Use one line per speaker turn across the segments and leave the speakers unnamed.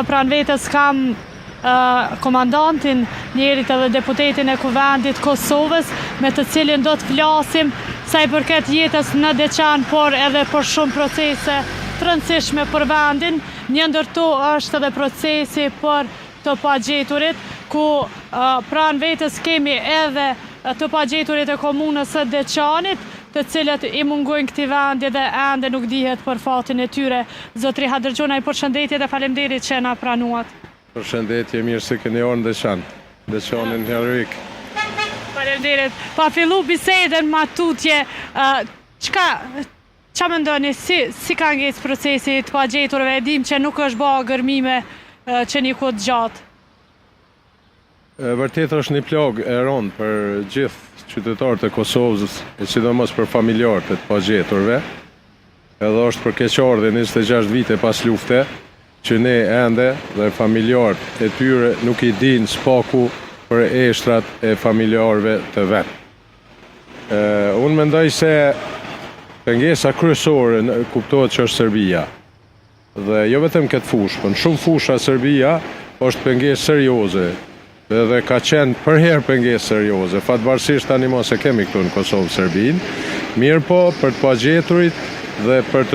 Pranë vetës kam komandantin, njerit edhe deputetin e Kuvendit Kosovës, me të cilin do të flasim sa i përket jetës në Deçan, por edhe për shumë procese të rëndësishme për vendin. Një ndër to është edhe procesi për të pagjeturit, ku pranë vetës kemi edhe të pagjeturit e komunës së Deçanit, të cilët i mungojnë këtij vendi dhe ende nuk dihet për fatin e tyre. Zotri Hadërgjona, i përshëndetje dhe faleminderit që na pranuat.
Përshëndetje, mirë se keni orë në Deçan. Deçanin heroik.
Faleminderit. Pa fillu bisedën ma tutje, qa mendoni, si ka ngecë procesi të pagjeturve? E dim që nuk është bërë gërmime që një kohë gjatë.
Vërtet është një plagë e rëndë për gjithë qytetarët e Kosovës, e sidomos për familjarët e të pagjeturve. Edhe është për keqardhje 26 vite pas lufte, që ne ende dhe familjarët e tyre nuk i dinë spaku për eshtrat e familjarëve të vetë. Unë mendoj se pengesa kryesore kuptohet që është Serbia. Dhe jo vetëm këtë fushë, për në shumë fusha Serbia është pengesë serioze. Dhe ka qenë përherë pengesë serioze. Fatbarësisht tani mos e kemi këtu në Kosovë Serbinë. Mirë po për të pagjeturit dhe për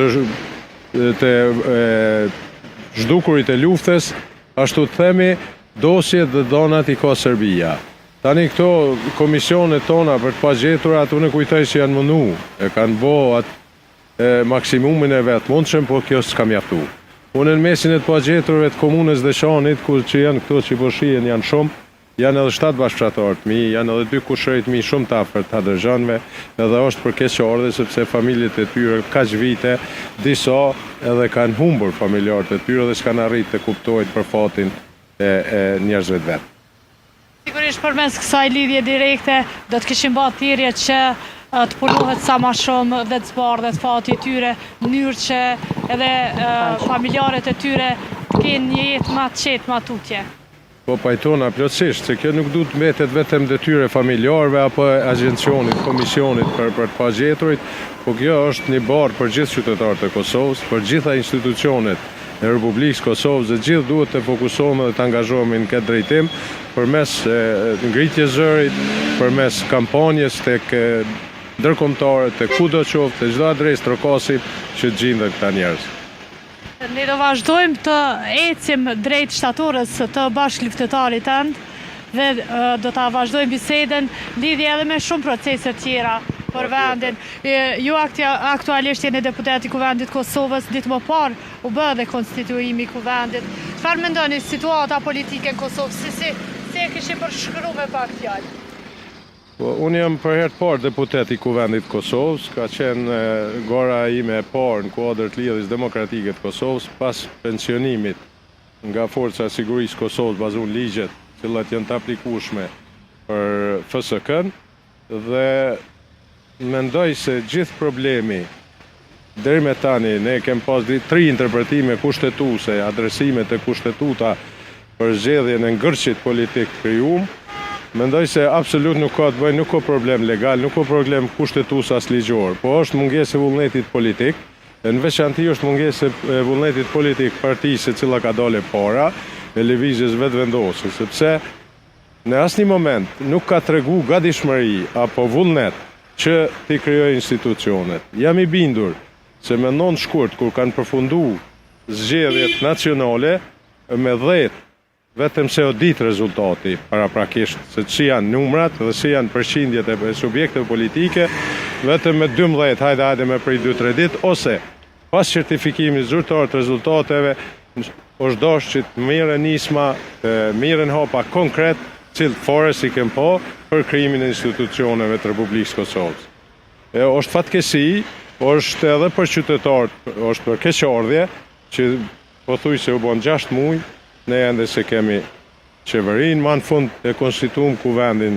të zhdukurit e luftës, ashtu të themi, dosjet dhe donat i ka Serbia. Tani këto komisionet tona për të pagjeturat, unë kujtoj që janë mënu, e kanë bo atë maksimumin e vetë mundshëm, por kjo s'ka mjaftu. Unë në mesin e të pagjeturve të komunës Deçanit, ku që janë këto që përshien janë shumë, janë edhe 7 bashkëfqatarët mi, janë edhe 2 kushërit mi shumë të afërt të Hadërgjanve, edhe është për keqardhje sepse familjet e tyre kaq vite, disa edhe kanë humbur familjarët e tyre dhe s'kan arritë të kuptojnë për fatin e njerëzve të vetë.
Sigurisht përmes kësaj lidhje direkte do të kishim bërë thirrje që të punohet sa ma shumë dhe të zbardhet fati i tyre, në mënyrë që edhe familjarët e tyre të kenë një jetë ma të qetë, ma tutje.
Po pajtona plotësisht, se kjo nuk du të mbetet vetëm detyre familjarëve apo agjencionit, komisionit për të pagjeturit, po kjo është një barë për gjithë qytetarët e Kosovës, për gjitha institucionet e Republikës Kosovës, dhe gjithë duhet të fokusohemi dhe të angazhohemi në këtë drejtim, përmes ngritjes zërit, përmes kampanjes tek ndërkombëtare, tek kudo qoftë, te çdo adresë trokasit që gjenden këta njerëz.
Ne do vazhdojmë të ecim drejt shtatorës të bashkëluftëtarit tënd dhe do ta vazhdojmë bisedën lidhje edhe me shumë procese tjera për vendin. Ju aktualisht jeni deputet i Kuvendit Kosovës, ditë më parë u bë dhe konstituimi i Kuvendit. Çfarë mendoni situata politike në Kosovë? Si e kishim përshkruar me pak fjalë?
Unë jam për herë të parë deputet i Kuvendit Kosovës, ka qenë gara ime e parë në kuadër të Lidhjes Demokratike të Kosovës pas pensionimit nga Forca e Sigurisë Kosovës bazon ligjet të cilat janë të aplikueshme për FSK-n dhe mendoj se gjithë problemi deri me tani ne kemi pas 3 interpretime kushtetuese, adresime të kushtetuta për zgjedhjen e ngërçit politik krijuar. Mendoj se absolut nuk ka të bëjë, nuk ka problem legal, nuk ka problem kushtetues as ligjor, po është mungesë e vullnetit politik, e në veçanti është mungesë e vullnetit politik partisë e cila ka dalë para, me lëvizjes vetëvendosur, sepse në asnjë moment nuk ka tregu gatishmëri apo vullnet që t'i krijojë institucionet. Jam i bindur se me 9 shkurt kur kanë përfunduar zgjedhjet nacionale me 10 vetëm se o ditë rezultati paraprakisht, se që janë numrat dhe që janë përqindjet e subjekte politike, vetëm me 12, hajde me prej 2-3 ditë, ose pas certifikimit zyrtar të rezultateve, është dosh që të mirën nisma, të mirën hapa konkret, cilë fare si kem po, për krijimin e institucioneve të Republikës Kosovës. Është fatkesi, është edhe për qytetarët, është për keqardhje, që po thuj se u bon 6 muaj, ne ende se kemi qeverin, ma në fund e konstituum Kuvendin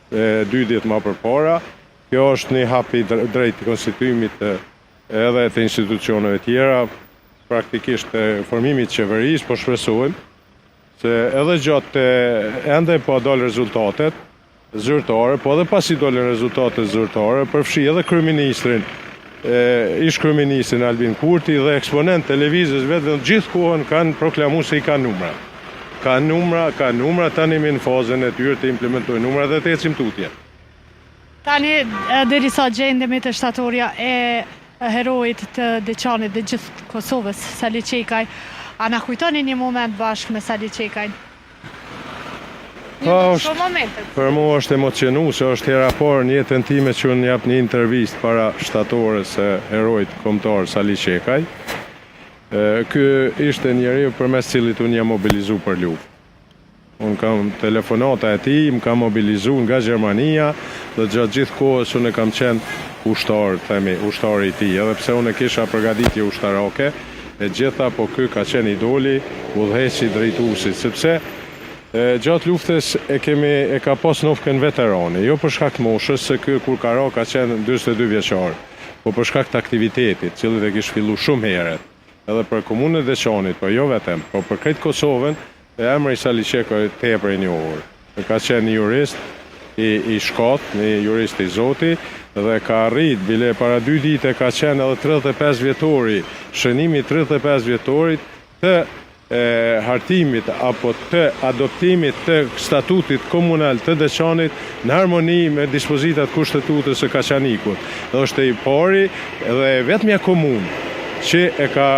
2 ditë ma përpara. Kjo është një hap i drejt konstituimit edhe të institucioneve tjera, praktikisht të formimit qeveris, po shpresojmë se edhe gjatë ende po dalë rezultatet zyrtare, po edhe pasi dalë rezultatet zyrtare, përfshi edhe kryeministrin ish kryeministin Albin Kurti dhe eksponent televizës vetëm gjithë kohën kanë proklamuar se i kanë numra. Ka numra tani me në fazën e tyre të implementojnë numra dhe të ecim tutje.
Tani derisa gjendemi të shtatorja e herojit të Deçanit dhe gjithë Kosovës, Sali Çekaj, a na kujtoni një moment bashkë me Sali Çekajn?
Për mua është emocionuese, është hera parë në jetën time që unë jap një intervistë para shtatorës së herojit kombëtar Sali Çekaj. Ky ishte njeriu përmes cilit unë jam mobilizuar për luftë. Unë kam telefonata e tij, më kam mobilizuar nga Gjermania dhe gjatë gjithë kohës unë kam qenë ushtar, ushtari i tij, edhe pse unë kisha përgatitje ushtarake, e gjitha, po ky ka qenë idoli, udhëheqësi, drejtuesi, sepse gjatë luftës e ka pas nofkën veterani, jo për shkak të moshës, se ky kur ka qenë 42 vjeçar, po për shkak të aktivitetit, cilët e kishte filluar shumë herët, edhe për komunën e Deçanit, po jo vetëm, po për krejt Kosovën, emri i Sali Çekaj tepër i njohur. Ka qenë një jurist i shkollë, një jurist i Zoti, dhe ka arrit, bile para 2 ditë ka qenë edhe 35 vjetori, shënimi 35 vjetorit të hartimit apo të adoptimit të statutit komunal të Deçanit në harmoni me dispozitat kushtetutës së Kaçanikut. Dhe është i pari dhe vetmja komunë që e ka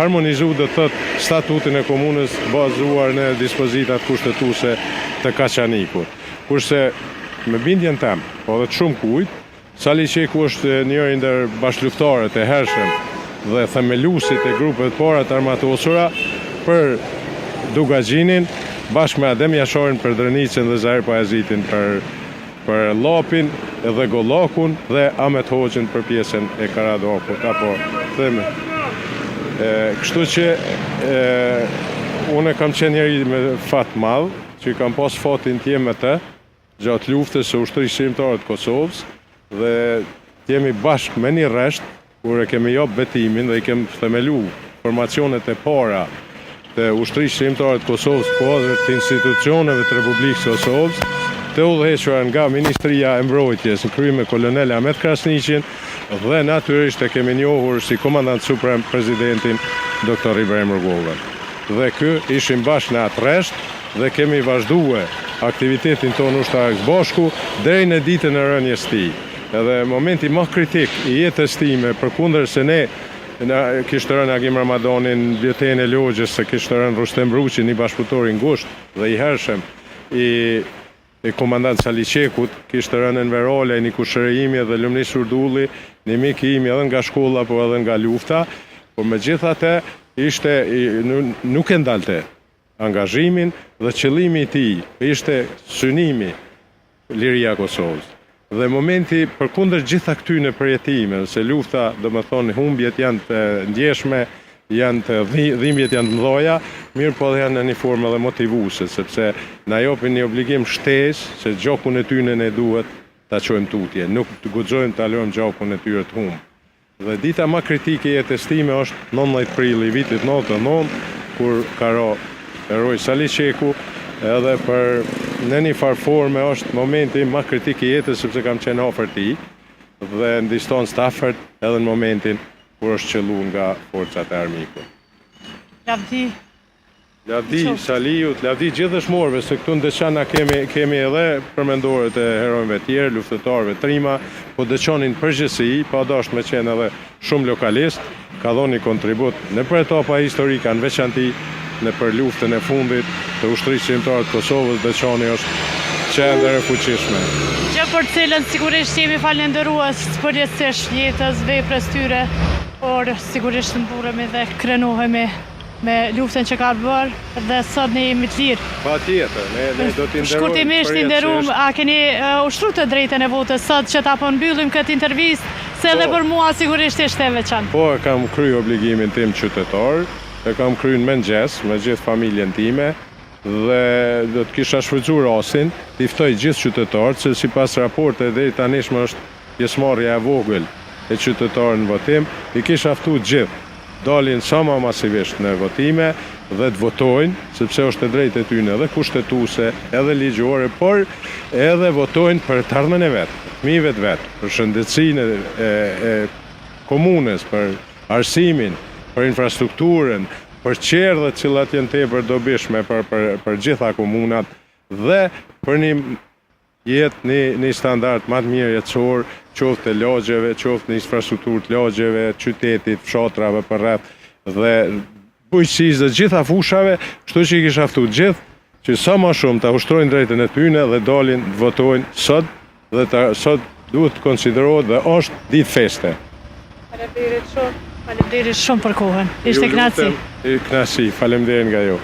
harmonizuar do të thotë statutin e komunës bazuar në dispozitat kushtetuese të Kaçanikut. Kurse me bindjen tem, po edhe të shumë kujt, Sali Çeku është njëri ndër bashkëluftarët e hershëm dhe themeluesit e grupeve të para të armatosura për Dugaxhinin, bashkë me Adem Jasharin për Drenicën dhe Zahir Pajazitin për Llapin dhe Gollakun dhe Ahmet Hoxhin për pjesën e Karadokut, apo theme. Kështu që unë kam qenë njëri me fat madh, që kam pas fatin të jem me të gjatë luftës së ushtrisë shqiptare të Kosovës dhe jemi bashkë me një rresht kur e kemi jap betimin dhe i kemi themelu formacionet e para të ushtrisë shqiptare të Kosovës, po edhe të institucioneve të Republikës Kosovës, të udhëhequra nga Ministria e Mbrojtjes në krye me kolonel Ahmet Krasniqin dhe natyrisht e kemi njohur si komandant suprem presidentin Dr. Ibrahim Rugova. Dhe ky ishim bashkë në atë rresht dhe kemi vazhduar aktivitetin tonë ushtarak bashku deri në ditën e rënies tij. Edhe momenti më kritik i jetës time, përkundër se ne kishte rënë Agim Ramadanin, bjeten e Logjës, se kishte rënë Rustem Bruqi, një bashkëpunëtor i ngushtë dhe i hershëm i komandant Sali Çekut, kishte rënë Enver Olaj, një kushërimi dhe Lumni Surdulli, një mik i imi edhe nga shkolla po edhe nga lufta, por megjithatë nuk e ndalte angazhimin dhe qëllimi i tij ishte synimi liria e Kosovës. Dhe momenti përkundër gjitha këtyre përjetimeve, se lufta, domethënë humbjet janë të ndjeshme, janë të dhimbjet janë të mëdha, mirë po dhe janë në një formë edhe motivuese, sepse na japin një obligim shtesë se gjakun e tyre ne duhet ta çojmë tutje, nuk të guxojmë ta lëmë gjakun e tyre të humb. Dhe dita më kritike e jetës time është 19 prilli i vitit 99, kur ka heroi Sali Çeku, edhe në një farë forme është momenti më kritik i jetës, sepse kam qenë afër tij dhe në distancë të afërt edhe në momentin kur është qelluar nga forcat e armikut. Lavdi Saliut, lavdi gjithë dëshmorëve, se këtu në Deçan kemi edhe përmendorët e herojve tjerë, luftëtarëve trima, po Deçanin përgjithësi, pa dashur me qenë edhe shumë lokalist, ka dhënë një kontribut në për etapa historike në veçanti në për luftën e fundit të ushtrisë shqiptare të Kosovës. Deçani është qendër e fuqishme.
Gjë për cilën sigurisht jemi falendërues përjetësisht jetës, veprës tyre, por sigurisht mburremi dhe krenohemi me luftën që ka bërë dhe sot ne jemi të lirë.
Patjetër, ne do t'i nderojmë.
Shkurtimisht i nderuam, a keni ushtruar të drejtën e votës sot që ta po mbyllim këtë intervistë, se edhe për mua sigurisht ishte e veçantë.
Po, kam kryer obligimin tim qytetar. E kam kryer në mëngjes me gjithë familjen time dhe do të kisha shfrytzuar rastin të ftoj gjithë qytetarët, se sipas raporteve deri tanishmë është pjesëmarrja e vogël e qytetarëve në votim, i kisha ftuar gjithë dalin sa më masivisht në votime dhe të votojnë, sepse është e drejtë e tyre edhe kushtetuese, edhe ligjore, por edhe votojnë për të ardhmen e vet, fëmijëve të vet, për shëndetësinë komunës, për arsimin, për infrastrukturën, për qerdhet cilat janë tepër dobishme për gjitha komunat dhe për një standard më të mirë jetësor, qoftë të lagjeve, qoftë në infrastrukturë të lagjeve, qytetit, fshatrave për rreth dhe bujqësisë dhe gjitha fushave, kështu që i kisha ftu gjithë që sa më shumë të ushtrojnë drejtën e tyne dhe dalin të votojnë sot dhe sot duhet të konsiderohet dhe është ditë feste.
Faleminderit shumë për kohën. Ishte kënaqësi.
Kënaqësi, faleminderit nga ju.